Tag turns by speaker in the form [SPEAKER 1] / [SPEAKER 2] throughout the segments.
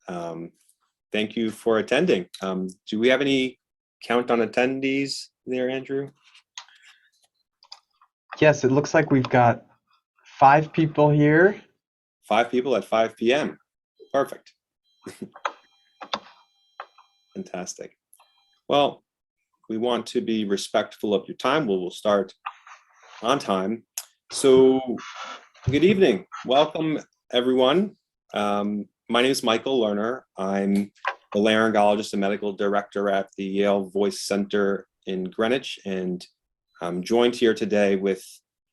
[SPEAKER 1] Thank you for attending. Do we have any count on attendees there, Andrew?
[SPEAKER 2] Yes, it looks like we've got 5 people here.
[SPEAKER 1] 5 people at 5 p.m. Perfect. Fantastic. Well, we want to be respectful of your time. We'll start on time. So, good evening. Welcome, everyone. My name is Michael Lerner. I'm the laryngologist and medical director at the Yale Voice Center in Greenwich, and I'm joined here today with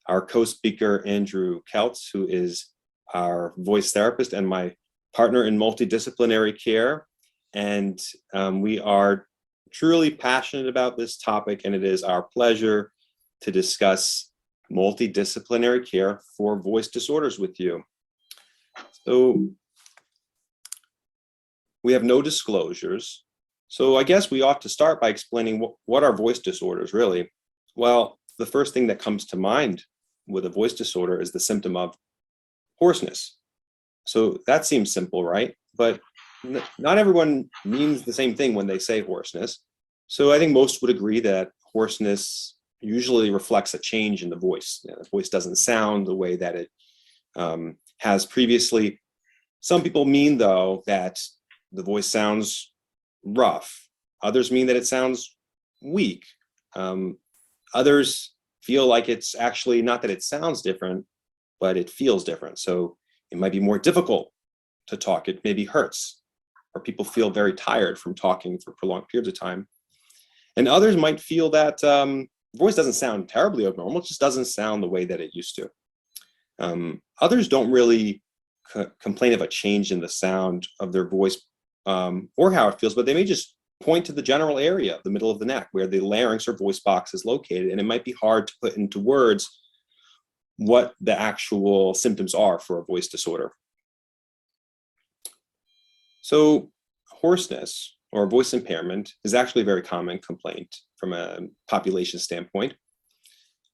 [SPEAKER 1] our co-speaker, Andrew Keltz, who is our voice therapist and my partner in multidisciplinary care. And we are truly passionate about this topic, and it is our pleasure to discuss multidisciplinary care for voice disorders with you. So we have no disclosures. So I guess we ought to start by explaining what are voice disorders really. Well, the first thing that comes to mind with a voice disorder is the symptom of hoarseness. So that seems simple, right? But not everyone means the same thing when they say hoarseness. So I think most would agree that hoarseness usually reflects a change in the voice. The voice doesn't sound the way that it has previously. Some people mean, though, that the voice sounds rough. Others mean that it sounds weak. Others feel like it's actually not that it sounds different, but it feels different. So it might be more difficult to talk. It maybe hurts, or people feel very tired from talking for prolonged periods of time. And others might feel that voice doesn't sound terribly abnormal, it just doesn't sound the way that it used to. Others don't really complain of a change in the sound of their voice or how it feels, but they may just point to the general area of the middle of the neck where the larynx or voice box is located, and it might be hard to put into words what the actual symptoms are for a voice disorder. So hoarseness or voice impairment is actually a very common complaint from a population standpoint.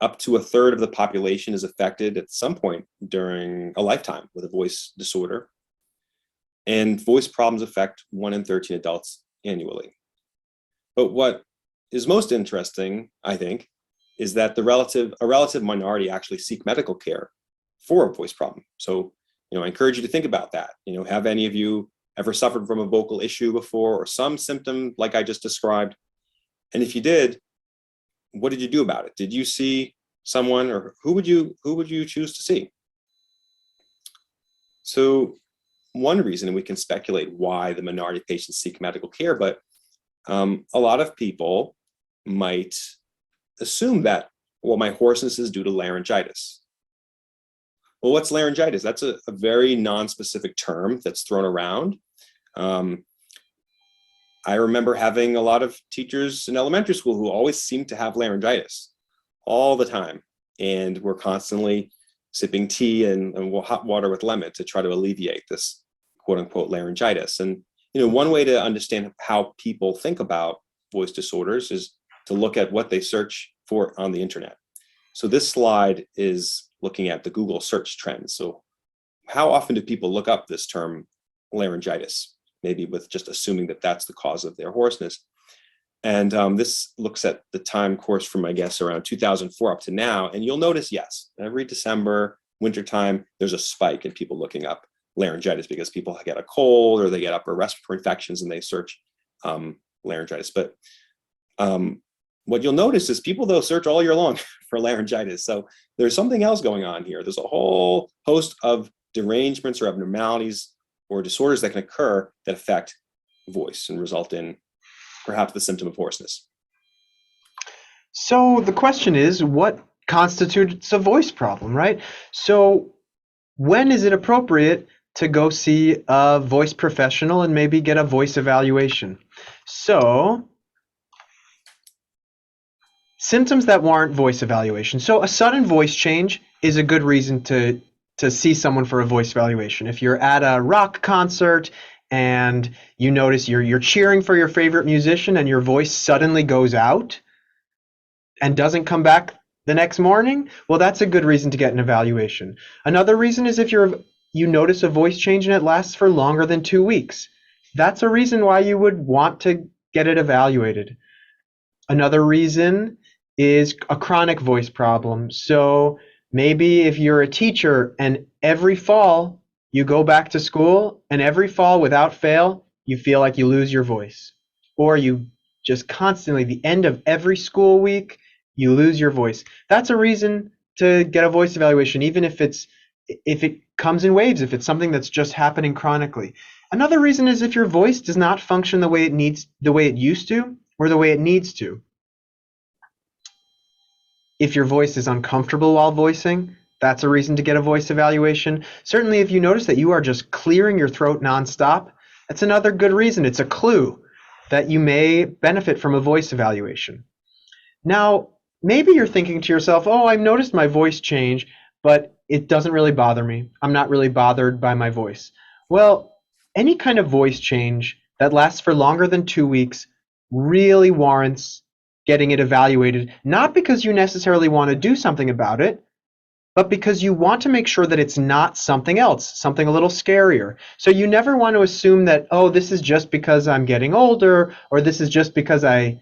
[SPEAKER 1] Up to 1/3 of the population is affected at some point during a lifetime with a voice disorder. And voice problems affect 1 in 13 adults annually. But what is most interesting, I think, is that a relative minority actually seek medical care for a voice problem. So, I encourage you to think about that. Have any of you ever suffered from a vocal issue before, or some symptom like I just described? And if you did, what did you do about it? Did you see someone, or who would you choose to see? So one reason, and we can speculate why the minority of patients seek medical care, but a lot of people might assume that, well, my hoarseness is due to laryngitis. Well, what's laryngitis? That's a very non-specific term that's thrown around. I remember having a lot of teachers in elementary school who always seemed to have laryngitis all the time, and were constantly sipping tea and hot water with lemon to try to alleviate this quote unquote laryngitis. And one way to understand how people think about voice disorders is to look at what they search for on the internet. So this slide is looking at the Google search trends. So how often do people look up this term laryngitis, maybe with just assuming that that's the cause of their hoarseness? And this looks at the time course from, I guess, around 2004 up to now. And you'll notice, yes, every December, wintertime, there's a spike in people looking up laryngitis because people get a cold or they get upper respiratory infections and they search laryngitis. But what you'll notice is people, though, search all year long for laryngitis. So there's something else going on here. There's a whole host of derangements or abnormalities or disorders that can occur that affect voice and result in perhaps the symptom of hoarseness.
[SPEAKER 2] So the question is, what constitutes a voice problem, right? So when is it appropriate to go see a voice professional and maybe get a voice evaluation? So symptoms that warrant voice evaluation. So a sudden voice change is a good reason to see someone for a voice evaluation. If you're at a rock concert and you notice you're cheering for your favorite musician and your voice suddenly goes out and doesn't come back the next morning, well, that's a good reason to get an evaluation. Another reason is if you notice a voice change and it lasts for longer than 2 weeks. that's a reason why you would want to get it evaluated. Another reason is a chronic voice problem. So maybe if you're a teacher and every fall you go back to school and every fall without fail, you feel like you lose your voice. Or you just constantly, the end of every school week, you lose your voice. That's a reason to get a voice evaluation, even if it comes in waves, if it's something that's just happening chronically. Another reason is if your voice does not function the way it used to, or the way it needs to. If your voice is uncomfortable while voicing, that's a reason to get a voice evaluation. Certainly, if you notice that you are just clearing your throat nonstop, that's another good reason. It's a clue that you may benefit from a voice evaluation. Now, maybe you're thinking to yourself, oh, I've noticed my voice change, but it doesn't really bother me. I'm not really bothered by my voice. Well, any kind of voice change that lasts for longer than 2 weeks really warrants getting it evaluated, not because you necessarily want to do something about it, but because you want to make sure that it's not something else, something a little scarier. So you never want to assume that, oh, this is just because I'm getting older, or this is just because I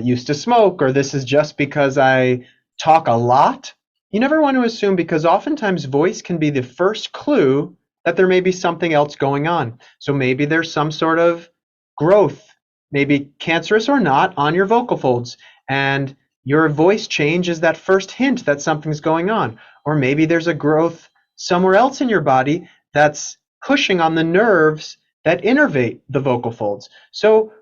[SPEAKER 2] used to smoke, or this is just because I talk a lot. You never want to assume, because oftentimes voice can be the first clue that there may be something else going on. So maybe there's some sort of growth, maybe cancerous or not, on your vocal folds, and your voice change is that first hint that something's going on. Or maybe there's a growth somewhere else in your body that's pushing on the nerves that innervate the vocal folds. So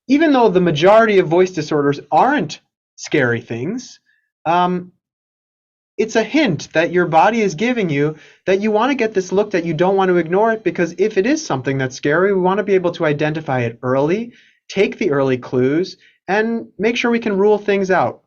[SPEAKER 2] even though the majority of voice disorders aren't scary things, it's a hint that your body is giving you that you want to get this looked at. You don't want to ignore it, because if it is something that's scary, we want to be able to identify it early, take the early clues, and make sure we can rule things out.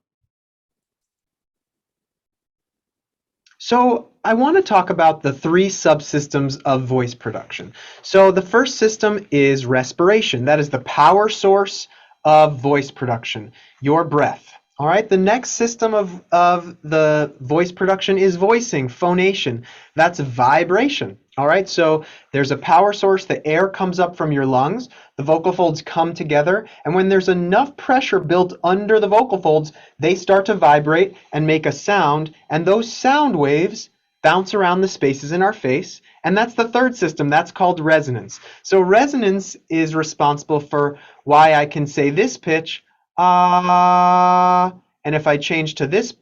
[SPEAKER 2] So I want to talk about the three subsystems of voice production. So the first system is respiration. That is the power source of voice production, your breath. All right, the next system of the voice production is voicing, phonation. That's vibration. All right, so there's a power source, the air comes up from your lungs, the vocal folds come together, and when there's enough pressure built under the vocal folds, they start to vibrate and make a sound, and those sound waves bounce around the spaces in our face, and that's the third system. That's called resonance. So resonance is responsible for why I can say this pitch, ah, and if I change to this,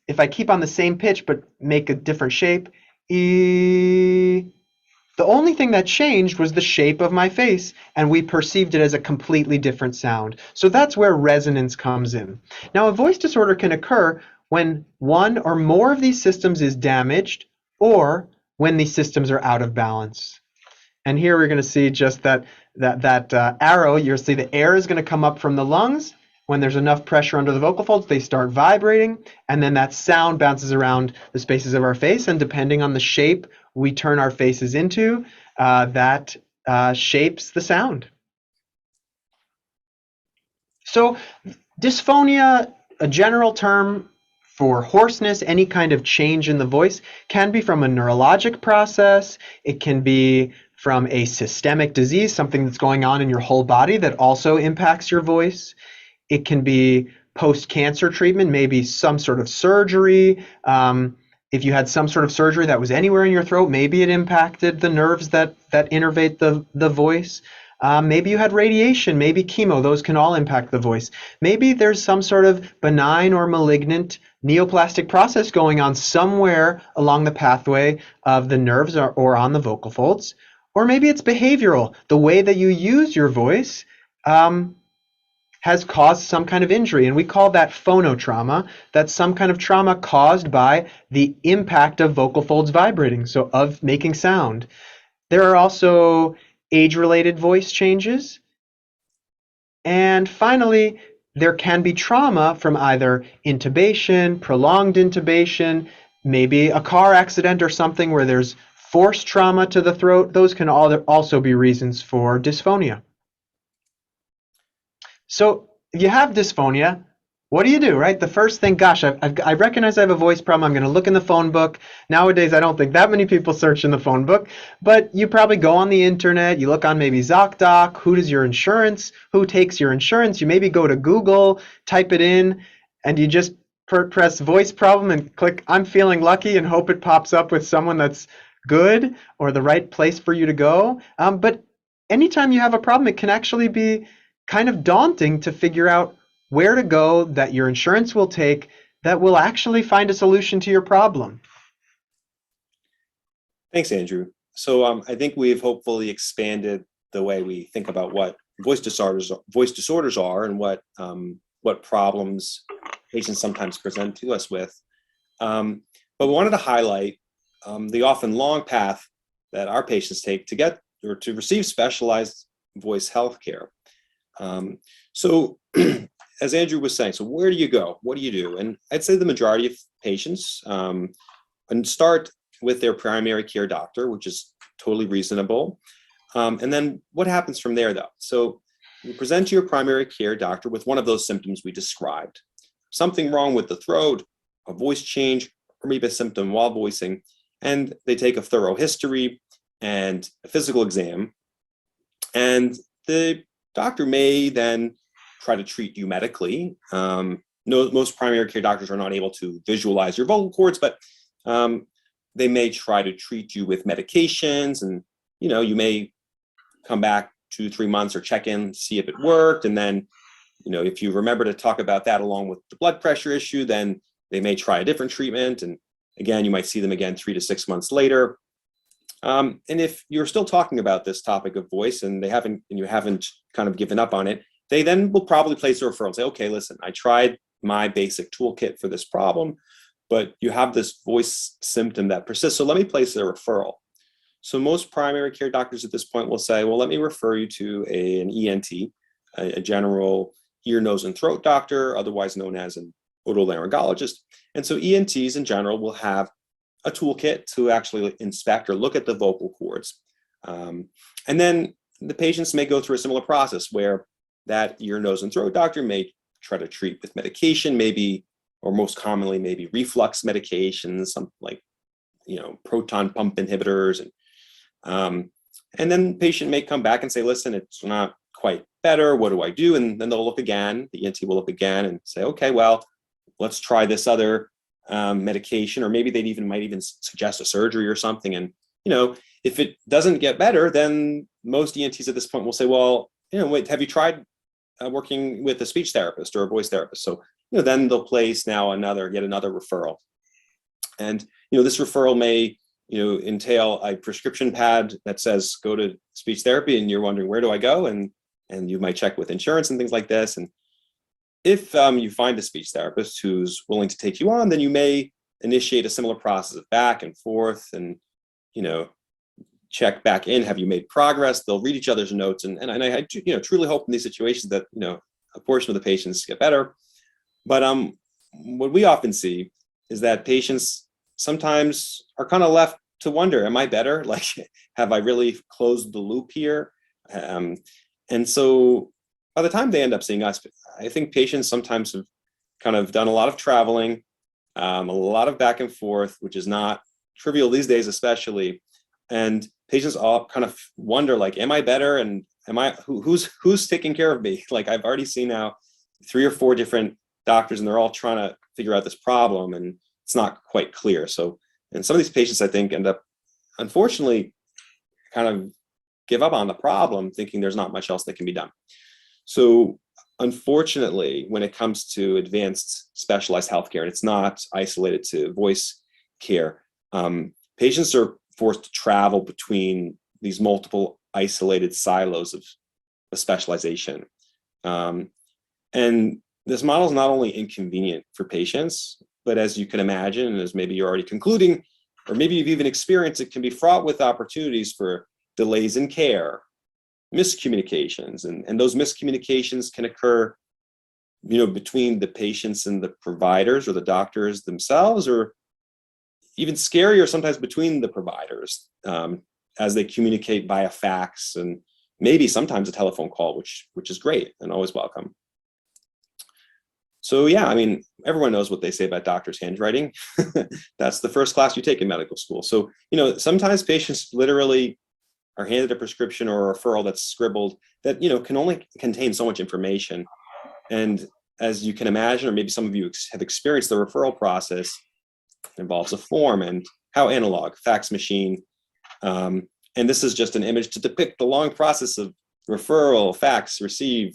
[SPEAKER 2] if I keep on the same pitch but make a different shape, e. The only thing that changed was the shape of my face, and we perceived it as a completely different sound. So that's where resonance comes in. Now, a voice disorder can occur when one or more of these systems is damaged, or when these systems are out of balance. And here we're going to see just that arrow. You'll see the air is going to come up from the lungs. When there's enough pressure under the vocal folds, they start vibrating, and then that sound bounces around the spaces of our face, and depending on the shape we turn our faces into, that shapes the sound. So dysphonia, a general term for hoarseness, any kind of change in the voice, can be from a neurologic process. It can be from a systemic disease, something that's going on in your whole body that also impacts your voice. It can be post-cancer treatment, maybe some sort of surgery. If you had some sort of surgery that was anywhere in your throat, maybe it impacted the nerves that innervate the voice. Maybe you had radiation, maybe chemo. Those can all impact the voice. Maybe there's some sort of benign or malignant neoplastic process going on somewhere along the pathway of the nerves or on the vocal folds. Or maybe it's behavioral. The way that you use your voice has caused some kind of injury, and we call that phonotrauma. That's some kind of trauma caused by the impact of vocal folds vibrating, so of making sound. There are also age-related voice changes. And finally, there can be trauma from either intubation, prolonged intubation, maybe a car accident or something where there's forced trauma to the throat. Those can also be reasons for dysphonia. So if you have dysphonia, what do you do, right? The first thing, gosh, I recognize I have a voice problem. I'm going to look in the phone book. Nowadays, I don't think that many people search in the phone book, but you probably go on the internet. You look on maybe ZocDoc. Who does your insurance? Who takes your insurance? You maybe go to Google, type it in, and you just press voice problem and click I'm feeling lucky and hope it pops up with someone that's good or the right place for you to go. But anytime you have a problem, it can actually be kind of daunting to figure out where to go that your insurance will take that will actually find a solution to your problem.
[SPEAKER 1] Thanks, Andrew. So I think we've hopefully expanded the way we think about what voice disorders are and what problems patients sometimes present to us with. But we wanted to highlight the often long path that our patients take to get or to receive specialized voice health care. So as Andrew was saying, so where do you go? What do you do? And I'd say the majority of patients and start with their primary care doctor, which is totally reasonable. And then what happens from there, though? So you present to your primary care doctor with one of those symptoms we described. Something wrong with the throat, a voice change, or maybe a symptom while voicing. And they take a thorough history and a physical exam. And the doctor may then try to treat you medically. No, most primary care doctors are not able to visualize your vocal cords, but they may try to treat you with medications, and you may come back 2-3 months or check in, see if it worked, and then if you remember to talk about that along with the blood pressure issue, then they may try a different treatment, and again you might see them again 3 to 6 months later. And if you're still talking about this topic of voice and you haven't kind of given up on it, they then will probably place a referral and say, okay, listen, I tried my basic toolkit for this problem, but you have this voice symptom that persists, so let me place a referral. So most primary care doctors at this point will say, well, let me refer you to an ENT, a general ear, nose, and throat doctor, otherwise known as an otolaryngologist. And so ENTs in general will have a toolkit to actually inspect or look at the vocal cords. And then the patients may go through a similar process where that ear, nose, and throat doctor may try to treat with medication, maybe, or most commonly, maybe reflux medications, something like, proton pump inhibitors. And then the patient may come back and say, listen, it's not quite better. What do I do? And then they'll look again. The ENT will look again and say, okay, well, let's try this other medication, or maybe might even suggest a surgery or something. And, if it doesn't get better, then most ENTs at this point will say, well, wait, have you tried working with a speech therapist or a voice therapist? So, then they'll place now yet another referral. And, this referral may, entail a prescription pad that says, go to speech therapy, and you're wondering, where do I go? And you might check with insurance and things like this. And if you find a speech therapist who's willing to take you on, then you may initiate a similar process of back and forth and, check back in. Have you made progress? They'll read each other's notes. And I truly hope in these situations that, a portion of the patients get better. But what we often see is that patients sometimes are kind of left to wonder, am I better? Like, have I really closed the loop here? And so by the time they end up seeing us, I think patients sometimes have kind of done a lot of traveling, a lot of back and forth, which is not trivial these days, especially. And patients all kind of wonder, like, am I better? And who's taking care of me? Like, I've already seen now 3 or 4 different doctors, and they're all trying to figure out this problem, and it's not quite clear. So, and some of these patients, I think, end up, unfortunately, kind of give up on the problem, thinking there's not much else that can be done. So, unfortunately, when it comes to advanced specialized healthcare, and it's not isolated to voice care, patients are forced to travel between these multiple isolated silos of specialization. And this model is not only inconvenient for patients, but as you can imagine, and as maybe you're already concluding, or maybe you've even experienced, it can be fraught with opportunities for delays in care, miscommunications, and those miscommunications can occur, between the patients and the providers or the doctors themselves, or even scarier sometimes between the providers as they communicate via fax and maybe sometimes a telephone call, which is great and always welcome. So yeah, I mean, everyone knows what they say about doctors' handwriting. That's the first class you take in medical school. So, sometimes patients literally are handed a prescription or a referral that's scribbled that, can only contain so much information. And as you can imagine, or maybe some of you have experienced, the referral process involves a form and how analog, fax machine. And this is just an image to depict the long process of referral, fax, receive,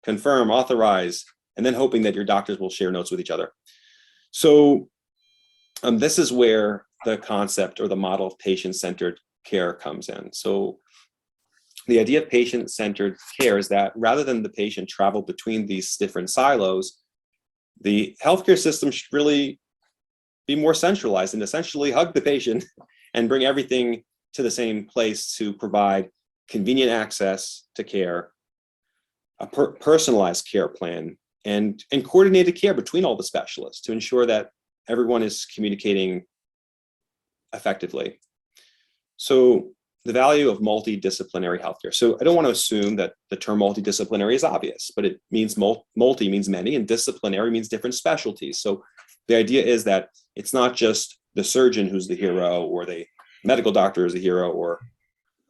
[SPEAKER 1] confirm, authorize, and then hoping that your doctors will share notes with each other. So this is where the concept or the model of patient-centered care comes in. So the idea of patient-centered care is that rather than the patient travel between these different silos, the healthcare system should really be more centralized and essentially hug the patient and bring everything to the same place to provide convenient access to care, a personalized care plan, and coordinated care between all the specialists to ensure that everyone is communicating effectively. So the value of multidisciplinary healthcare. So I don't want to assume that the term multidisciplinary is obvious, but it means multi means many, and disciplinary means different specialties. So the idea is that it's not just the surgeon who's the hero, or the medical doctor is the hero, or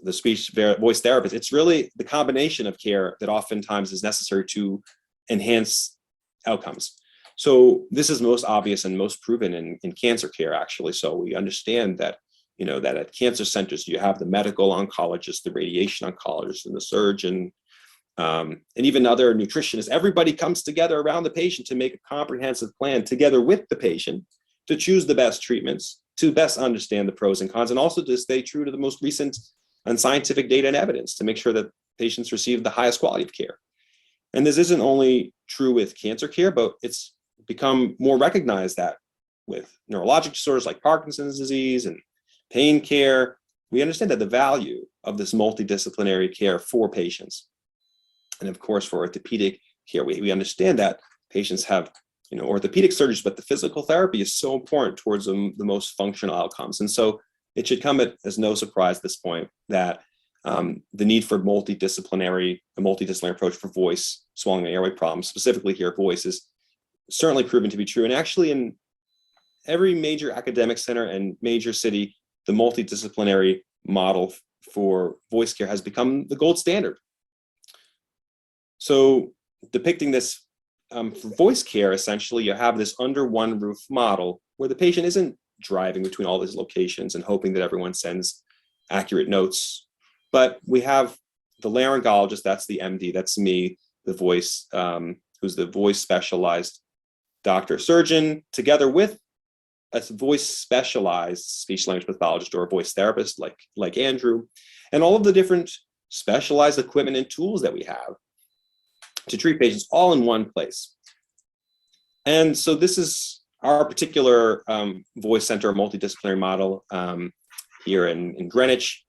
[SPEAKER 1] the speech voice therapist. It's really the combination of care that oftentimes is necessary to enhance outcomes. So this is most obvious and most proven in cancer care, actually. So we understand that, that at cancer centers, you have the medical oncologist, the radiation oncologist, and the surgeon, and even other nutritionists. Everybody comes together around the patient to make a comprehensive plan together with the patient to choose the best treatments, to best understand the pros and cons, and also to stay true to the most recent and scientific data and evidence to make sure that patients receive the highest quality of care. And this isn't only true with cancer care, but it's become more recognized that with neurologic disorders like Parkinson's disease and pain care, we understand that the value of this multidisciplinary care for patients. And of course, for orthopedic care, we understand that patients have, orthopedic surgeries, but the physical therapy is so important towards the most functional outcomes. And so it should come as no surprise at this point that the need for a multidisciplinary approach for voice, swallowing, and airway problems, specifically here voice, is certainly proven to be true. And actually in every major academic center and major city, the multidisciplinary model for voice care has become the gold standard. So depicting this for voice care, essentially, you have this under one roof model where the patient isn't driving between all these locations and hoping that everyone sends accurate notes. But we have the laryngologist, that's the MD, that's me, the voice, who's the voice specialized doctor surgeon, together with a voice specialized speech language pathologist or a voice therapist like Andrew, and all of the different specialized equipment and tools that we have to treat patients all in one place. And so this is our particular voice center multidisciplinary model here in Greenwich.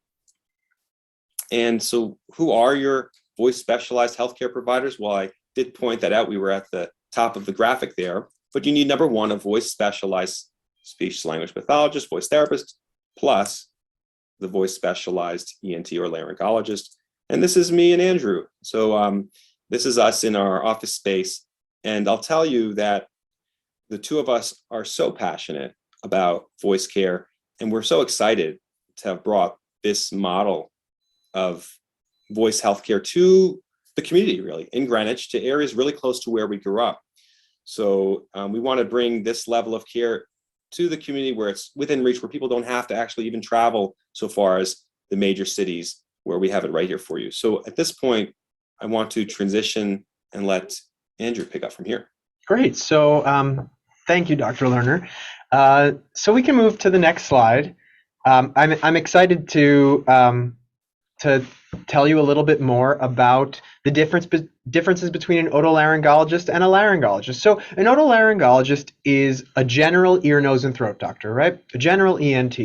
[SPEAKER 1] And so who are your voice specialized healthcare providers? Well, I did point that out. We were at the top of the graphic there, but you need number one, a voice specialized speech language pathologist, voice therapist, plus the voice specialized ENT or laryngologist. And this is me and Andrew. So this is us in our office space. And I'll tell you that the two of us are so passionate about voice care, and we're so excited to have brought this model of voice healthcare to the community, really, in Greenwich, to areas really close to where we grew up. So we want to bring this level of care to the community where it's within reach, where people don't have to actually even travel so far as the major cities, where we have it right here for you. So at this point, I want to transition and let Andrew pick up from here.
[SPEAKER 2] Great. So thank you, Dr. Lerner. So we can move to the next slide. I'm excited to tell you a little bit more about the differences between an otolaryngologist and a laryngologist. So an otolaryngologist is a general ear, nose, and throat doctor, right? A general ENT.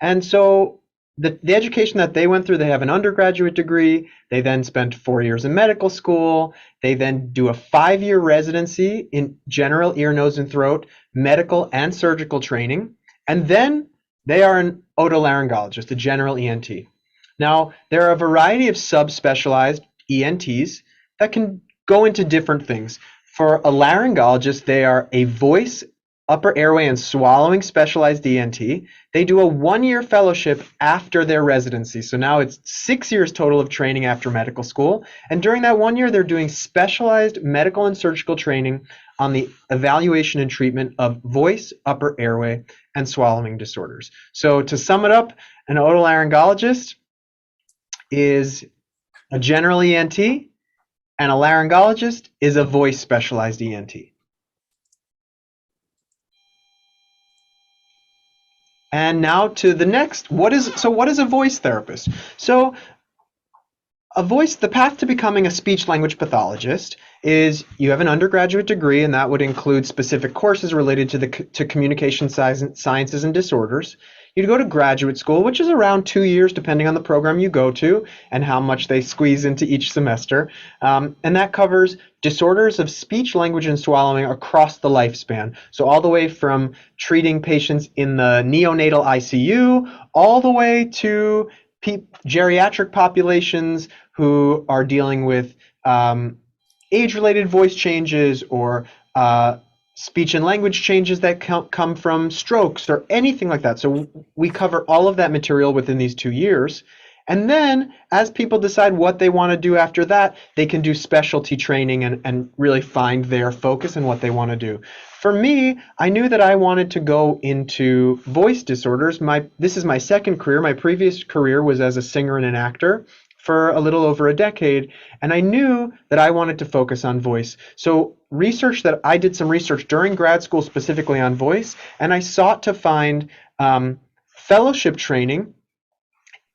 [SPEAKER 2] And so the education that they went through, they have an undergraduate degree. They then spent 4 years in medical school. They then do a 5-year residency in general ear, nose, and throat, medical and surgical training. And then they are an otolaryngologist, a general ENT. Now, there are a variety of subspecialized ENTs that can go into different things, For a laryngologist, they are a voice, upper airway, and swallowing specialized ENT. They do a 1-year fellowship after their residency. So now it's 6 years total of training after medical school. And during that 1 year, they're doing specialized medical and surgical training on the evaluation and treatment of voice, upper airway, and swallowing disorders. So to sum it up, an otolaryngologist is a general ENT, and a laryngologist is a voice specialized ENT. And now to the next, what is a voice therapist? So the path to becoming a speech language pathologist is you have an undergraduate degree, and that would include specific courses related to communication sciences and disorders. You'd go to graduate school, which is around 2 years, depending on the program you go to and how much they squeeze into each semester. And that covers disorders of speech, language, and swallowing across the lifespan. So all the way from treating patients in the neonatal ICU, all the way to geriatric populations who are dealing with age-related voice changes or speech and language changes that come from strokes or anything like that. So we cover all of that material within these 2 years. And then as people decide what they want to do after that, they can do specialty training and really find their focus and what they want to do. For me, I knew that I wanted to go into voice disorders. This is my second career. My previous career was as a singer and an actor for a little over a decade, and I knew that I wanted to focus on voice. So I did some research during grad school specifically on voice, and I sought to find fellowship training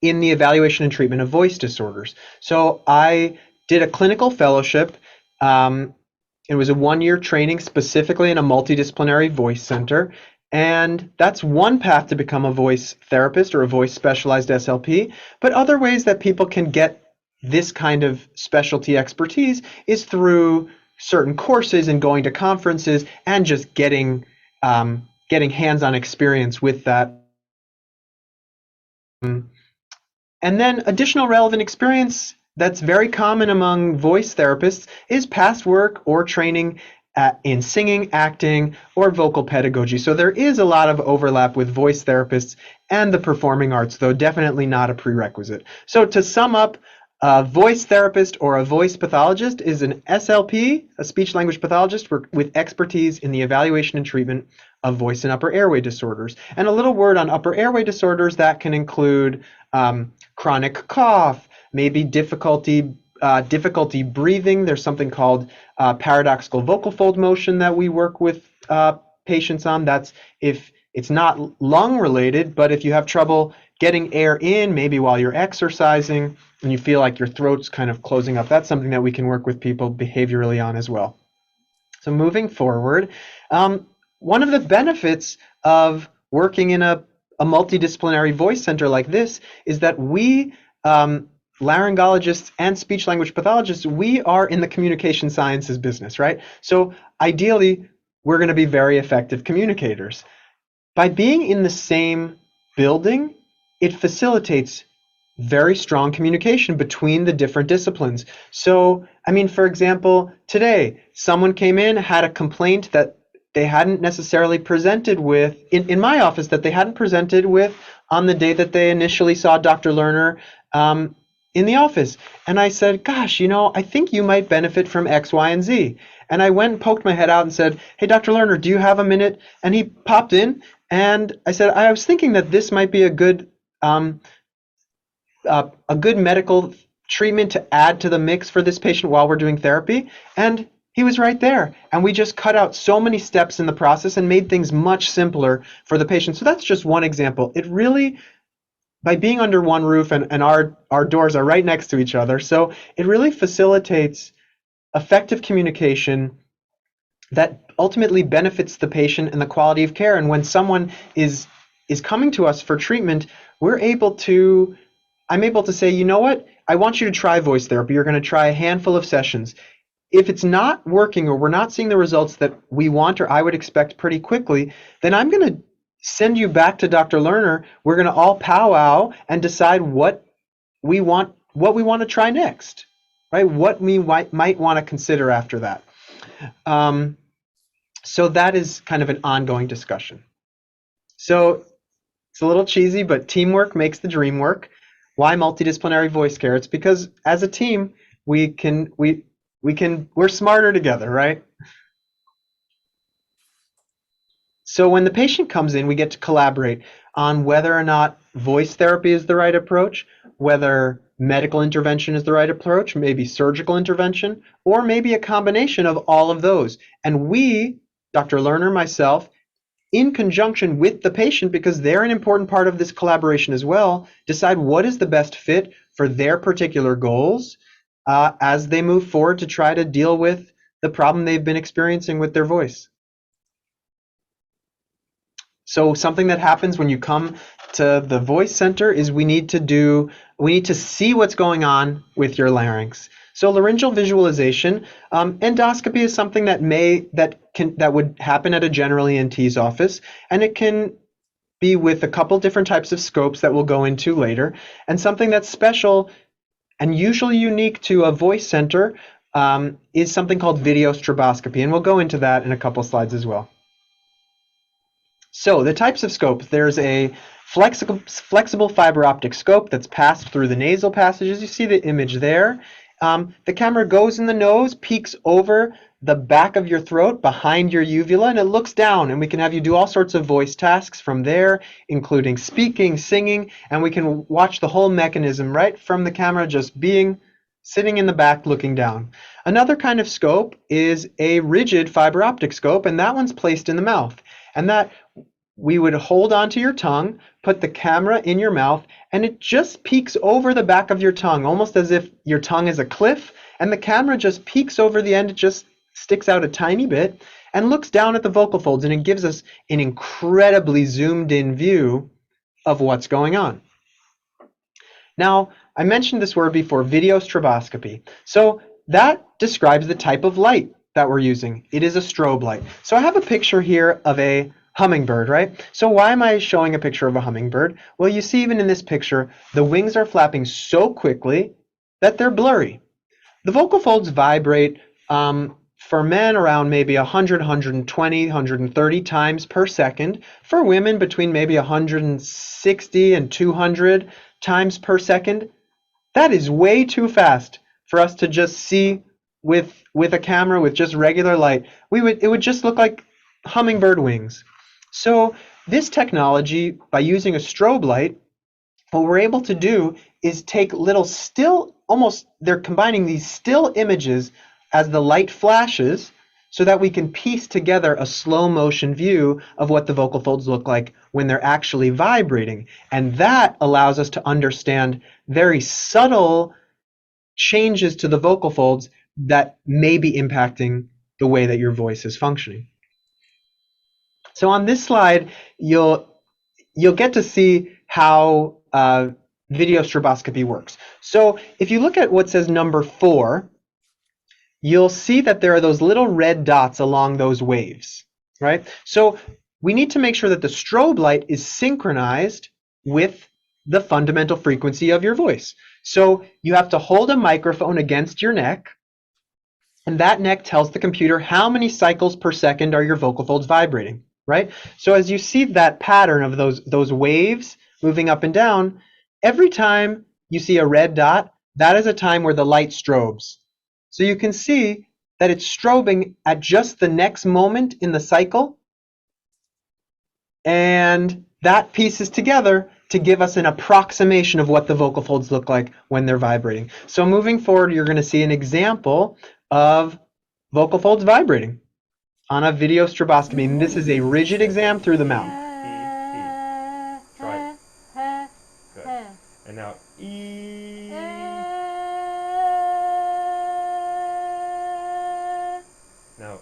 [SPEAKER 2] in the evaluation and treatment of voice disorders. So I did a clinical fellowship. It was a 1-year training specifically in a multidisciplinary voice center. And that's one path to become a voice therapist or a voice specialized SLP. But other ways that people can get this kind of specialty expertise is through certain courses and going to conferences and just getting hands-on experience with that. And then additional relevant experience that's very common among voice therapists is past work or training in singing, acting, or vocal pedagogy. So there is a lot of overlap with voice therapists and the performing arts, though definitely not a prerequisite. So to sum up, a voice therapist or a voice pathologist is an SLP, a speech language pathologist with expertise in the evaluation and treatment of voice and upper airway disorders. And a little word on upper airway disorders that can include chronic cough, maybe difficulty breathing. There's something called paradoxical vocal fold motion that we work with patients on. That's if it's not lung related, but if you have trouble getting air in, maybe while you're exercising, and you feel like your throat's kind of closing up, that's something that we can work with people behaviorally on as well. So moving forward, one of the benefits of working in a multidisciplinary voice center like this is that we laryngologists and speech language pathologists, we are in the communication sciences business, right? So ideally, we're going to be very effective communicators. By being in the same building, it facilitates very strong communication between the different disciplines. So, I mean, for example, today, someone came in, had a complaint that they hadn't necessarily presented with, in my office, that they hadn't presented with on the day that they initially saw Dr. Lerner in the office. And I said, gosh, I think you might benefit from X, Y, and Z. And I went and poked my head out and said, hey, Dr. Lerner, do you have a minute? And he popped in, and I said, I was thinking that this might be a good medical treatment to add to the mix for this patient while we're doing therapy. And he was right there. And we just cut out so many steps in the process and made things much simpler for the patient. So that's just one example. It really, by being under one roof, and our doors are right next to each other, so it really facilitates effective communication that ultimately benefits the patient and the quality of care. And when someone is coming to us for treatment, I'm able to say, you know what, I want you to try voice therapy. You're going to try a handful of sessions. If it's not working or we're not seeing the results that we want or I would expect pretty quickly, then I'm going to send you back to Dr. Lerner. We're going to all powwow and decide what we want to try next, right? What we might want to consider after that. So that is kind of an ongoing discussion. So it's a little cheesy, but teamwork makes the dream work. Why multidisciplinary voice care? It's because as a team, we're smarter together, right? So when the patient comes in, we get to collaborate on whether or not voice therapy is the right approach, whether medical intervention is the right approach, maybe surgical intervention, or maybe a combination of all of those. And we, Dr. Lerner, myself, in conjunction with the patient, because they're an important part of this collaboration as well, decide what is the best fit for their particular goals as they move forward to try to deal with the problem they've been experiencing with their voice. So something that happens when you come to the voice center is we need to see what's going on with your larynx. So laryngeal visualization, endoscopy is something that would happen at a general ENT's office, and it can be with a couple different types of scopes that we'll go into later. And something that's special and usually unique to a voice center is something called video stroboscopy, and we'll go into that in a couple slides as well. So the types of scopes, there's a flexible fiber optic scope that's passed through the nasal passages. You see the image there. The camera goes in the nose, peeks over the back of your throat behind your uvula, and it looks down, and we can have you do all sorts of voice tasks from there, including speaking, singing, and we can watch the whole mechanism right from the camera just sitting in the back looking down. Another kind of scope is a rigid fiber optic scope, and that one's placed in the mouth. And that we would hold onto your tongue, put the camera in your mouth, and it just peeks over the back of your tongue, almost as if your tongue is a cliff, and the camera just peeks over the end. It just sticks out a tiny bit and looks down at the vocal folds, and it gives us an incredibly zoomed in view of what's going on. Now, I mentioned this word before, video stroboscopy. So that describes the type of light that we're using. It is a strobe light. So I have a picture here of a hummingbird, right? So why am I showing a picture of a hummingbird? Well, you see even in this picture, the wings are flapping so quickly that they're blurry. The vocal folds vibrate for men around maybe 100, 120, 130 times per second. For women, between maybe 160 and 200 times per second. That is way too fast for us to just see with a camera with just regular light. It would just look like hummingbird wings. So this technology, by using a strobe light, what we're able to do is take little they're combining these still images as the light flashes so that we can piece together a slow motion view of what the vocal folds look like when they're actually vibrating. And that allows us to understand very subtle changes to the vocal folds that may be impacting the way that your voice is functioning. So on this slide, you'll get to see how video stroboscopy works. So if you look at what says number 4, you'll see that there are those little red dots along those waves, right? So we need to make sure that the strobe light is synchronized with the fundamental frequency of your voice. So you have to hold a microphone against your neck, and that neck tells the computer how many cycles per second are your vocal folds vibrating, right? So as you see that pattern of those waves moving up and down, every time you see a red dot, that is a time where the light strobes. So you can see that it's strobing at just the next moment in the cycle, and that pieces together to give us an approximation of what the vocal folds look like when they're vibrating. So moving forward, you're going to see an example of vocal folds vibrating on a video stroboscopy. And this is a rigid exam through the mouth.
[SPEAKER 1] Try it. Good. And now E. Now,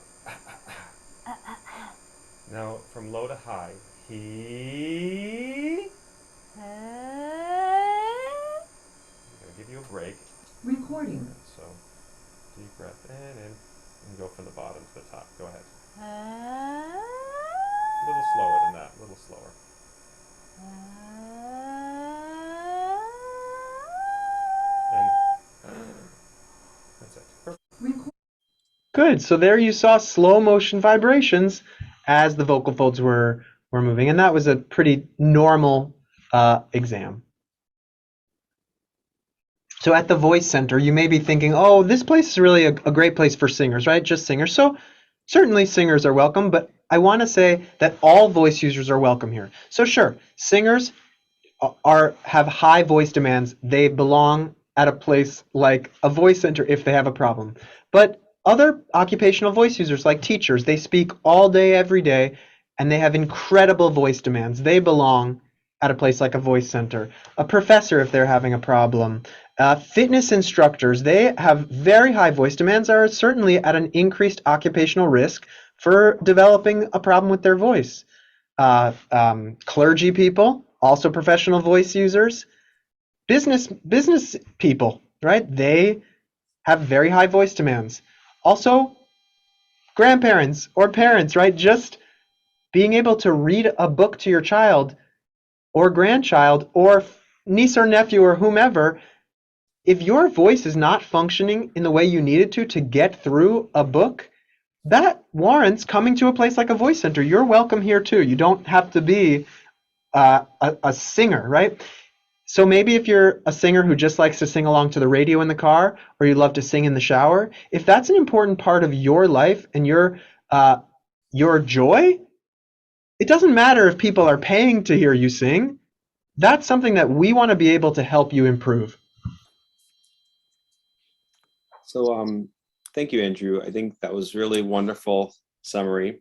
[SPEAKER 1] now from low to high. He. I'm gonna give you a break.
[SPEAKER 3] Recording.
[SPEAKER 1] So, deep breath in and go from the bottom to the top. Go ahead. A little slower than that. A little slower. And that's it. Perfect.
[SPEAKER 2] Good. So there you saw slow motion vibrations as the vocal folds were moving, and that was a pretty normal exam. So at the Voice Center, you may be thinking, oh, this place is really a great place for singers, right? Just singers. So certainly singers are welcome, but I want to say that all voice users are welcome here. So sure, singers have high voice demands. They belong at a place like a voice center if they have a problem. But other occupational voice users like teachers, they speak all day, every day, and they have incredible voice demands. They belong at a place like a voice center. A professor, if they're having a problem. Fitness instructors, they have very high voice demands, are certainly at an increased occupational risk for developing a problem with their voice. Clergy people, also professional voice users, business people, right? They have very high voice demands. Also, grandparents or parents, right? Just being able to read a book to your child or grandchild or niece or nephew or whomever, if your voice is not functioning in the way you need it to get through a book, that warrants coming to a place like a voice center. You're welcome here too. You don't have to be a singer, right? So maybe if you're a singer who just likes to sing along to the radio in the car, or you love to sing in the shower, if that's an important part of your life and your joy, it doesn't matter if people are paying to hear you sing. That's something that we want to be able to help you improve.
[SPEAKER 1] So thank you, Andrew. I think that was really wonderful summary.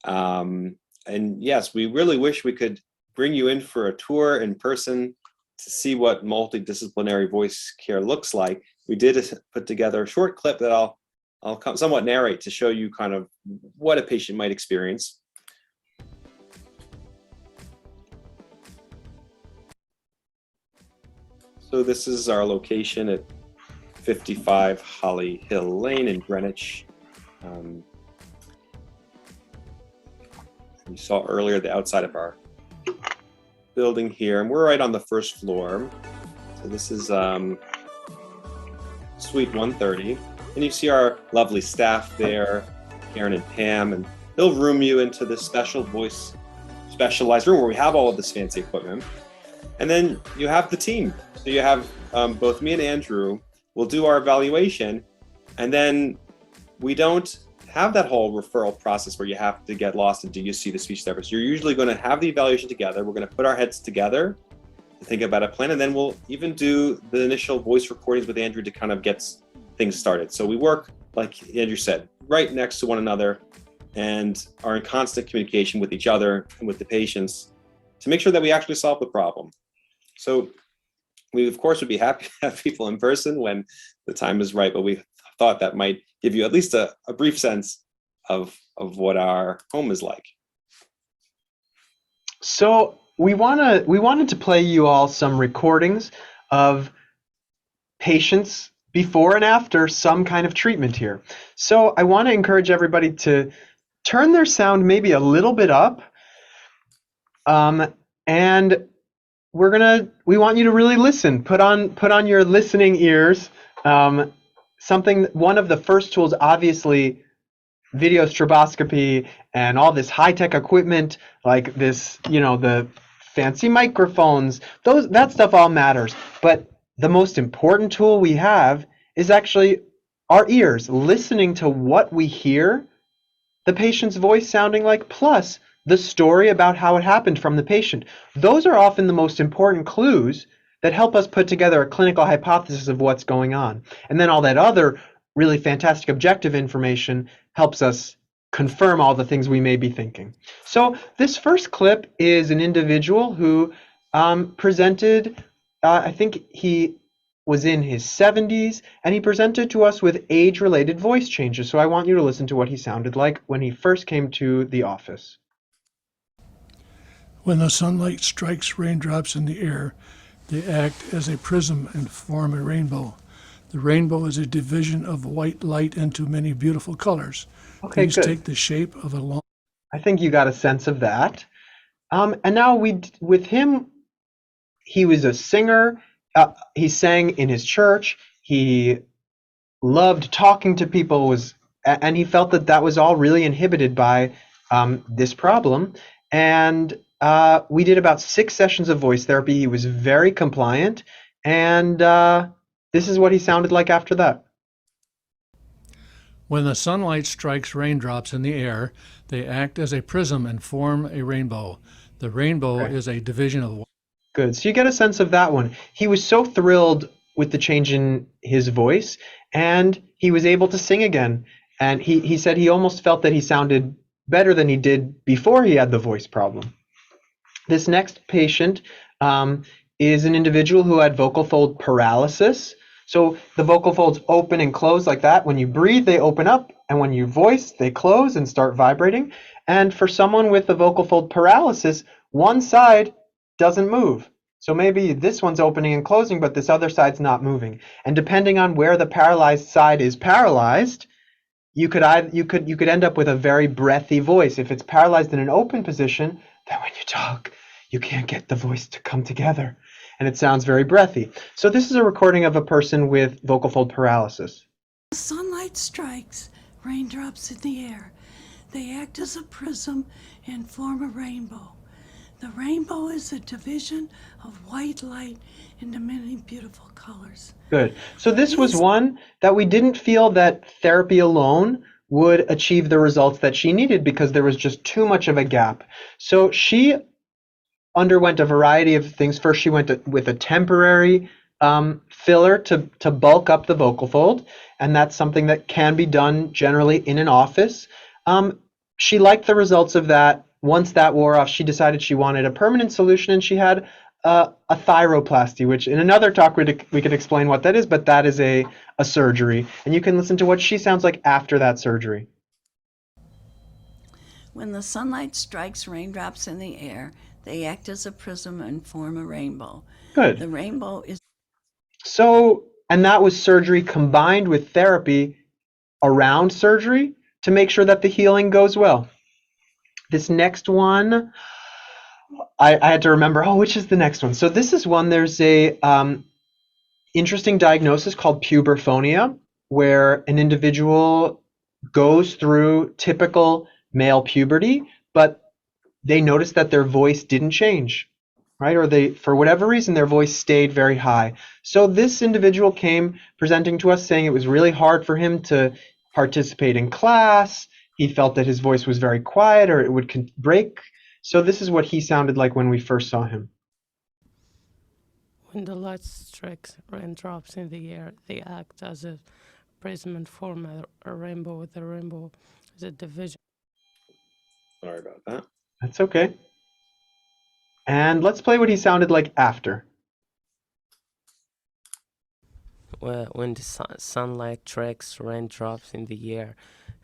[SPEAKER 1] And yes, we really wish we could bring you in for a tour in person to see what multidisciplinary voice care looks like. We did put together a short clip that I'll somewhat narrate to show you kind of what a patient might experience. So this is our location at 55 Holly Hill Lane in Greenwich. You saw earlier the outside of our building here, and we're right on the first floor. So this is Suite 130, and you see our lovely staff there, Karen and Pam, and they'll room you into this specialized room where we have all of this fancy equipment. And then you have the team. So you have both me and Andrew will do our evaluation, and then we don't have that whole referral process where you have to get lost and do you see the speech therapist. You're usually going to have the evaluation together. We're going to put our heads together to think about a plan, and then we'll even do the initial voice recordings with Andrew to kind of get things started. So we work, like Andrew said, right next to one another and are in constant communication with each other and with the patients to make sure that we actually solve the problem. So we, of course, would be happy to have people in person when the time is right, but we thought that might give you at least a brief sense of what our home is like.
[SPEAKER 2] So we wanted to play you all some recordings of patients before and after some kind of treatment here. So I want to encourage everybody to turn their sound maybe a little bit up, and we want you to really listen. Put on your listening ears. One of the first tools, obviously, video stroboscopy and all this high-tech equipment like this, the fancy microphones, that stuff all matters. But the most important tool we have is actually our ears, listening to what we hear the patient's voice sounding like, plus the story about how it happened from the patient. Those are often the most important clues that help us put together a clinical hypothesis of what's going on. And then all that other really fantastic objective information helps us confirm all the things we may be thinking. So this first clip is an individual who presented, I think he was in his 70s, and he presented to us with age-related voice changes. So I want you to listen to what he sounded like when he first came to the office.
[SPEAKER 3] When the sunlight strikes raindrops in the air, they act as a prism and form a rainbow. The rainbow is a division of white light into many beautiful colors.
[SPEAKER 2] Okay,
[SPEAKER 3] These
[SPEAKER 2] good.
[SPEAKER 3] take the shape of a long...
[SPEAKER 2] I think you got a sense of that. And now with him, he was a singer. He sang in his church. He loved talking to people, was and he felt that that was all really inhibited by this problem. And we did about 6 sessions of voice therapy. He was very compliant, and this is what he sounded like after that.
[SPEAKER 3] When the sunlight strikes raindrops in the air, they act as a prism and form a rainbow. The rainbow
[SPEAKER 2] Okay.
[SPEAKER 3] is a division of.
[SPEAKER 2] Good. So you get a sense of that one. He was so thrilled with the change in his voice, and he was able to sing again. And he said he almost felt that he sounded better than he did before he had the voice problem. This next patient is an individual who had vocal fold paralysis. So the vocal folds open and close like that. When you breathe, they open up, and when you voice, they close and start vibrating. And for someone with the vocal fold paralysis, one side doesn't move. So maybe this one's opening and closing, but this other side's not moving. And depending on where the paralyzed side is paralyzed, you could end up with a very breathy voice. If it's paralyzed in an open position, then when you talk, you can't get the voice to come together, and it sounds very breathy. So this is a recording of a person with vocal fold paralysis.
[SPEAKER 4] Sunlight strikes raindrops in the air. They act as a prism and form a rainbow. The rainbow is a division of white light into many beautiful colors.
[SPEAKER 2] Good. So this was one that we didn't feel that therapy alone would achieve the results that she needed because there was just too much of a gap. So she underwent a variety of things. First, she went with a temporary filler to bulk up the vocal fold, and that's something that can be done generally in an office. She liked the results of that. Once that wore off, she decided she wanted a permanent solution, and she had a thyroplasty, which in another talk we could explain what that is, but that is a surgery. And you can listen to what she sounds like after that surgery.
[SPEAKER 4] When the sunlight strikes raindrops in the air, they act as a prism and form a rainbow.
[SPEAKER 2] Good.
[SPEAKER 4] The rainbow is.
[SPEAKER 2] So, and that was surgery combined with therapy around surgery to make sure that the healing goes well. This next one, I had to remember, which is the next one? So this is one, there's a interesting diagnosis called puberphonia, where an individual goes through typical male puberty, but they notice that their voice didn't change, right? Or they, for whatever reason, their voice stayed very high. So this individual came presenting to us saying it was really hard for him to participate in class. He felt that his voice was very quiet or it would break. So this is what he sounded like when we first saw him.
[SPEAKER 5] When the light strikes raindrops in the air, they act as a prism and form a rainbow. The rainbow is a division.
[SPEAKER 1] Sorry about that.
[SPEAKER 2] That's okay. And let's play what he sounded like after.
[SPEAKER 5] When the sunlight strikes raindrops in the air,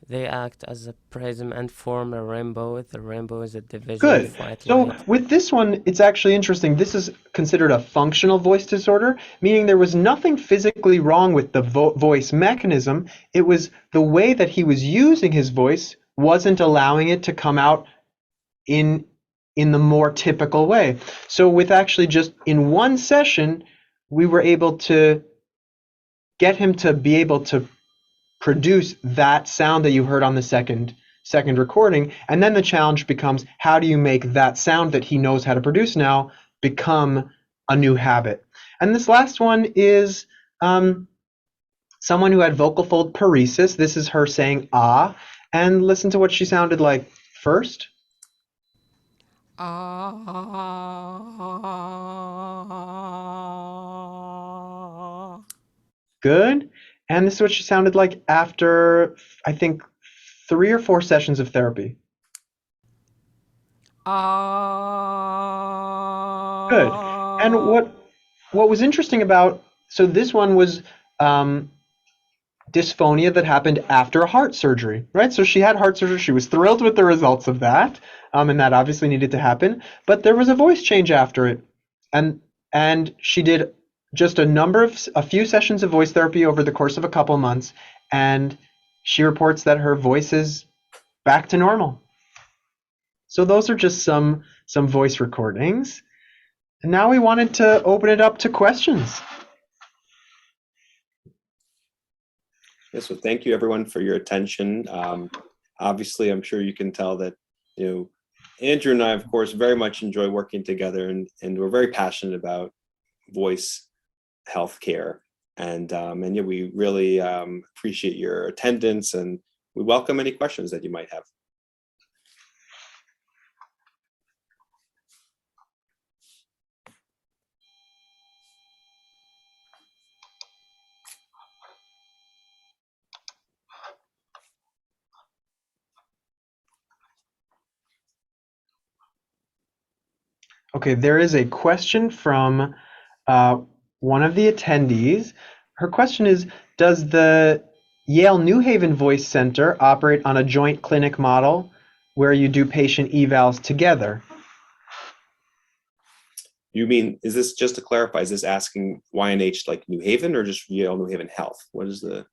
[SPEAKER 5] they act as a prism and form a rainbow. The rainbow is a division
[SPEAKER 2] Good.
[SPEAKER 5] of white
[SPEAKER 2] So
[SPEAKER 5] light.
[SPEAKER 2] with this one, it's actually interesting. This is considered a functional voice disorder, meaning there was nothing physically wrong with the voice mechanism. It was the way that he was using his voice wasn't allowing it to come out in the more typical way. So with actually just in one session, we were able to get him to be able to produce that sound that you heard on the second recording. And then the challenge becomes, how do you make that sound that he knows how to produce now become a new habit? And this last one is someone who had vocal fold paresis. This is her saying ah, and listen to what she sounded like first. Good. And this is what she sounded like after, I think, 3 or 4 sessions of therapy. Good. And what was interesting about, so this one was dysphonia that happened after a heart surgery, right? So she had heart surgery. She was thrilled with the results of that, and that obviously needed to happen. But there was a voice change after it, and she did just a few sessions of voice therapy over the course of a couple months, and she reports that her voice is back to normal. So those are just some voice recordings. And now we wanted to open it up to questions.
[SPEAKER 1] Yeah, so thank you everyone for your attention. Obviously, I'm sure you can tell that, Andrew and I, of course, very much enjoy working together, and we're very passionate about voice healthcare. And yeah, we really appreciate your attendance, and we welcome any questions that you might have.
[SPEAKER 2] Okay, there is a question from one of the attendees. Her question is, does the Yale New Haven Voice Center operate on a joint clinic model where you do patient evals together?
[SPEAKER 1] You mean, is this, just to clarify, is this asking YNH like New Haven or just Yale New Haven Health? What is the?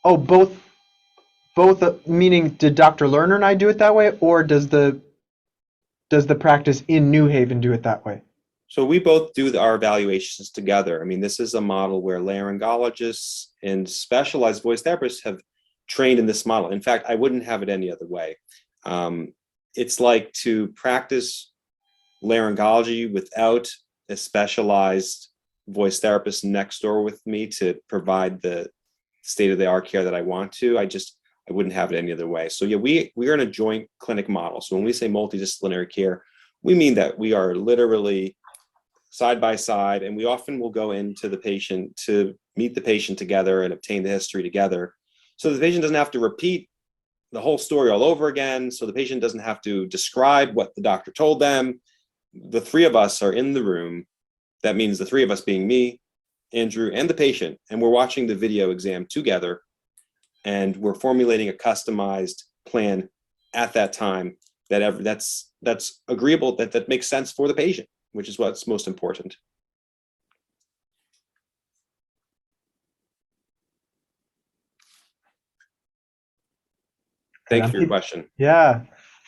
[SPEAKER 2] Oh, both, meaning did Dr. Lerner and I do it that way, or does the practice in New Haven do it that way?
[SPEAKER 1] So we both do our evaluations together. I mean, this is a model where laryngologists and specialized voice therapists have trained in this model. In fact, I wouldn't have it any other way. It's like to practice laryngology without a specialized voice therapist next door with me to provide the state-of-the-art care that I want to. I wouldn't have it any other way. So yeah, we are in a joint clinic model. So when we say multidisciplinary care, we mean that we are literally side by side, and we often will go into the patient to meet the patient together and obtain the history together. So the patient doesn't have to repeat the whole story all over again. So the patient doesn't have to describe what the doctor told them. The three of us are in the room. That means the three of us being me, Andrew, and the patient, and we're watching the video exam together, and we're formulating a customized plan at that time that's agreeable, that makes sense for the patient, which is what's most important. Thank you for your question.
[SPEAKER 2] Yeah.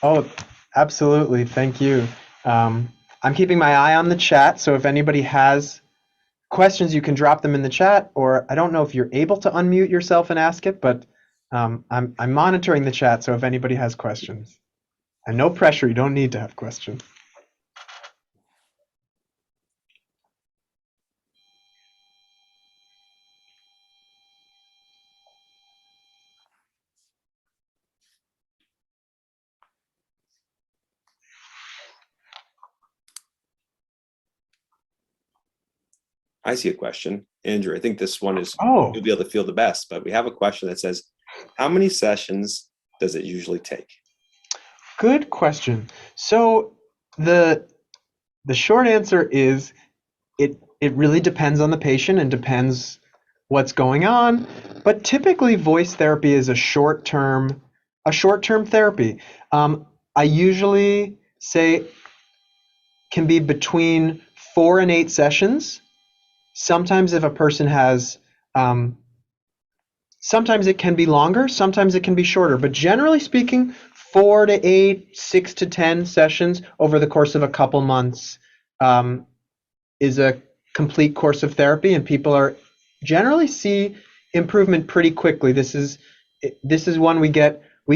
[SPEAKER 2] Oh, absolutely. Thank you. I'm keeping my eye on the chat, so if anybody has questions, you can drop them in the chat, or I don't know if you're able to unmute yourself and ask it, but I'm monitoring the chat, so if anybody has questions. And no pressure, you don't need to have questions.
[SPEAKER 1] I see a question. Andrew, I think this one is,
[SPEAKER 2] Oh,
[SPEAKER 1] you'll be able to feel the best, but we have a question that says, how many sessions does it usually take?
[SPEAKER 2] good question. So the short answer is it really depends on the patient and depends what's going on, but typically voice therapy is a short-term therapy. I usually say can be between 4 and 8 sessions. Sometimes if a person has sometimes it can be longer, sometimes it can be shorter, but generally speaking, 4 to 8, 6 to 10 sessions over the course of a couple months is a complete course of therapy, and people are generally see improvement pretty quickly. This is one we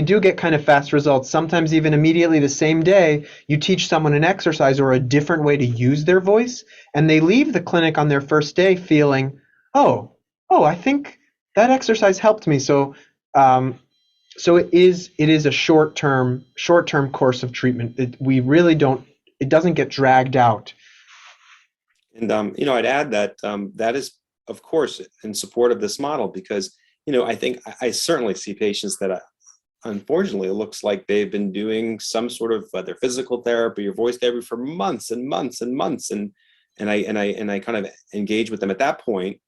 [SPEAKER 2] do get kind of fast results, sometimes even immediately the same day. You teach someone an exercise or a different way to use their voice, and they leave the clinic on their first day feeling, oh, I think that exercise helped me. So it is a short-term course of treatment. It doesn't get dragged out.
[SPEAKER 1] And I'd add that that is, of course, in support of this model, because I think I certainly see patients that unfortunately it looks like they've been doing some sort of their physical therapy or voice therapy for months and months and months, and I kind of engage with them at that point.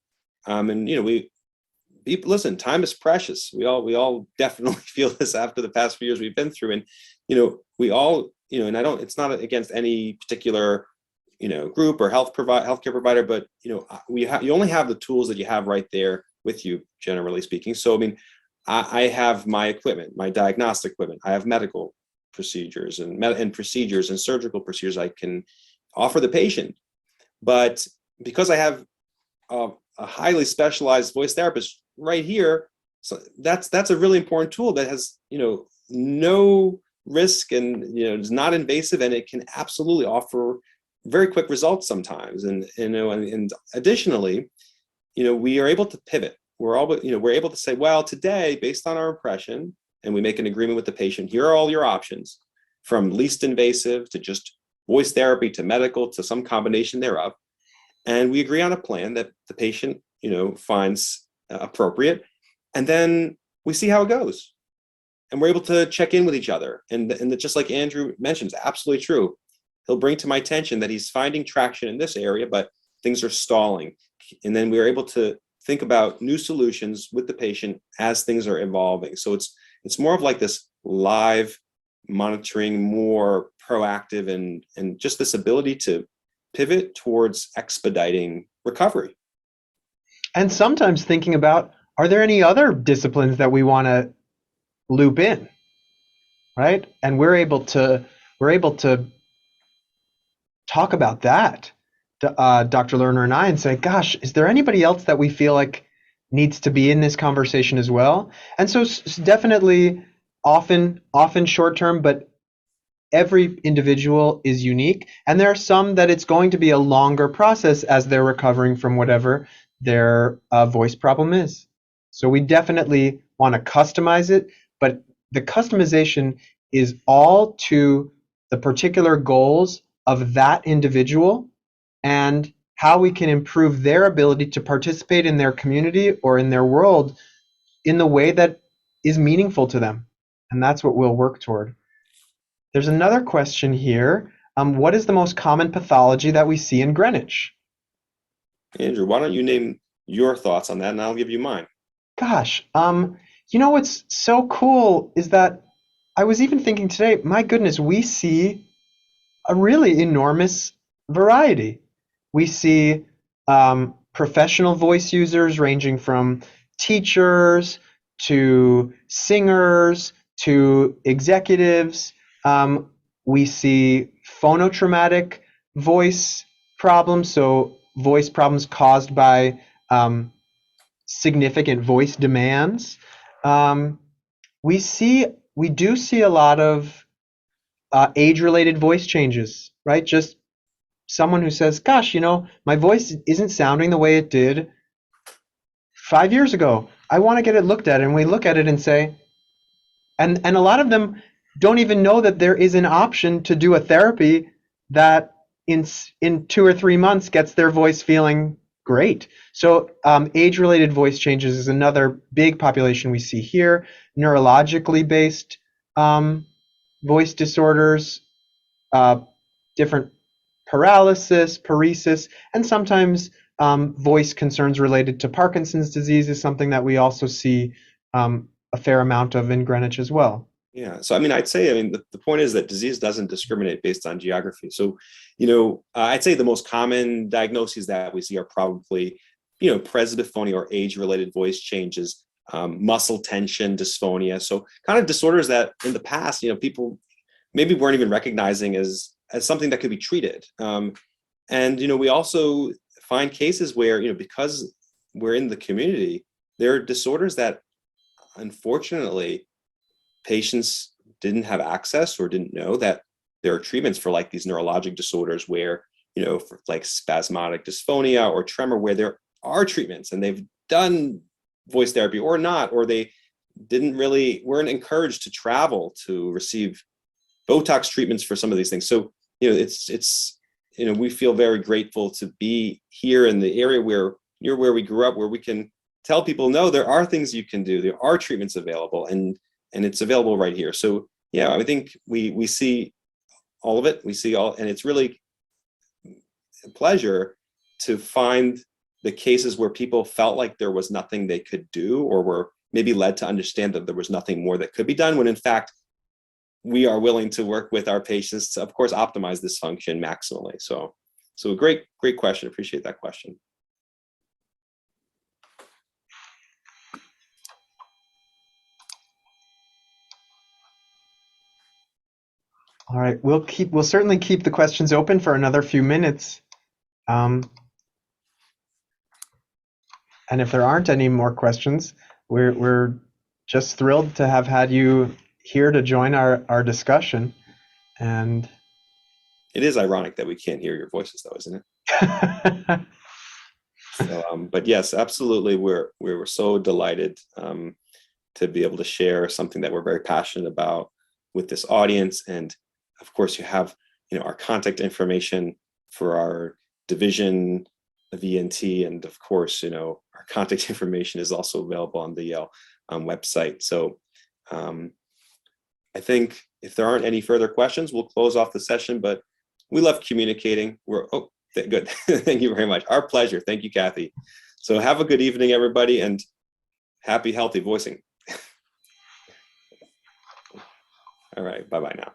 [SPEAKER 1] Listen, time is precious. We all definitely feel this after the past few years we've been through, and we all and it's not against any particular group or healthcare provider, but you only have the tools that you have right there with you, generally speaking. So I mean, I have my equipment, my diagnostic equipment. I have medical procedures and procedures and surgical procedures I can offer the patient. But because I have a highly specialized voice therapist right here, so that's a really important tool that has, no risk, and is not invasive, and it can absolutely offer very quick results sometimes. And additionally, we are able to pivot. We're able to say, well, today, based on our impression, and we make an agreement with the patient, here are all your options, from least invasive to just voice therapy to medical to some combination thereof. And we agree on a plan that the patient, finds appropriate. And then we see how it goes. And we're able to check in with each other. And just like Andrew mentions, absolutely true. He'll bring to my attention that he's finding traction in this area, but things are stalling. And then we're able to think about new solutions with the patient as things are evolving. So it's more of like this live monitoring, more proactive, and just this ability to pivot towards expediting recovery.
[SPEAKER 2] And sometimes thinking about, are there any other disciplines that we want to loop in, right? And we're able to talk about that, Dr. Lerner and I, and say, gosh, is there anybody else that we feel like needs to be in this conversation as well? And so definitely often short term, but every individual is unique. And there are some that it's going to be a longer process as they're recovering from whatever their voice problem is. So we definitely want to customize it, but the customization is all to the particular goals of that individual and how we can improve their ability to participate in their community or in their world in the way that is meaningful to them. And that's what we'll work toward. There's another question here. What is the most common pathology that we see in Greenwich?
[SPEAKER 1] Andrew, why don't you name your thoughts on that, and I'll give you mine.
[SPEAKER 2] Gosh, what's so cool is that I was even thinking today, my goodness, we see a really enormous variety. We see professional voice users ranging from teachers to singers to executives. We see phonotraumatic voice problems, so voice problems caused by significant voice demands. We do see a lot of age-related voice changes, right? Just someone who says, gosh, my voice isn't sounding the way it did 5 years ago. I want to get it looked at. And we look at it and say, and a lot of them don't even know that there is an option to do a therapy that in 2 or 3 months gets their voice feeling great. So age-related voice changes is another big population we see here. Neurologically based voice disorders, different paralysis, paresis, and sometimes voice concerns related to Parkinson's disease is something that we also see a fair amount of in Greenwich as well.
[SPEAKER 1] Yeah. So, I'd say, the point is that disease doesn't discriminate based on geography. So, I'd say the most common diagnoses that we see are probably, presbyophonia or age-related voice changes, muscle tension, dysphonia. So kind of disorders that in the past, people maybe weren't even recognizing as something that could be treated. And, we also find cases where, because we're in the community, there are disorders that unfortunately patients didn't have access or didn't know that there are treatments for, like these neurologic disorders where, for like spasmodic dysphonia or tremor, where there are treatments and they've done voice therapy or not, or they weren't encouraged to travel to receive Botox treatments for some of these things. So, it's we feel very grateful to be here in the area where we grew up, where we can tell people, no, there are things you can do. There are treatments available, and it's available right here. So yeah, I think we see all of it. We see all, and it's really a pleasure to find the cases where people felt like there was nothing they could do, or were maybe led to understand that there was nothing more that could be done, when in fact we are willing to work with our patients to, of course, optimize this function maximally. So a great question. Appreciate that question.
[SPEAKER 2] All right, we'll certainly keep the questions open for another few minutes. And if there aren't any more questions, we're just thrilled to have had you here to join our discussion. And
[SPEAKER 1] It is ironic that we can't hear your voices, though, isn't it? So, but yes, absolutely. We were so delighted to be able to share something that we're very passionate about with this audience. And of course, you have our contact information for our division of ENT, and of course, our contact information is also available on the Yale website. So, I think if there aren't any further questions, we'll close off the session. But we love communicating. Good. Thank you very much. Our pleasure. Thank you, Kathy. So have a good evening, everybody, and happy, healthy voicing. All right. Bye-bye now.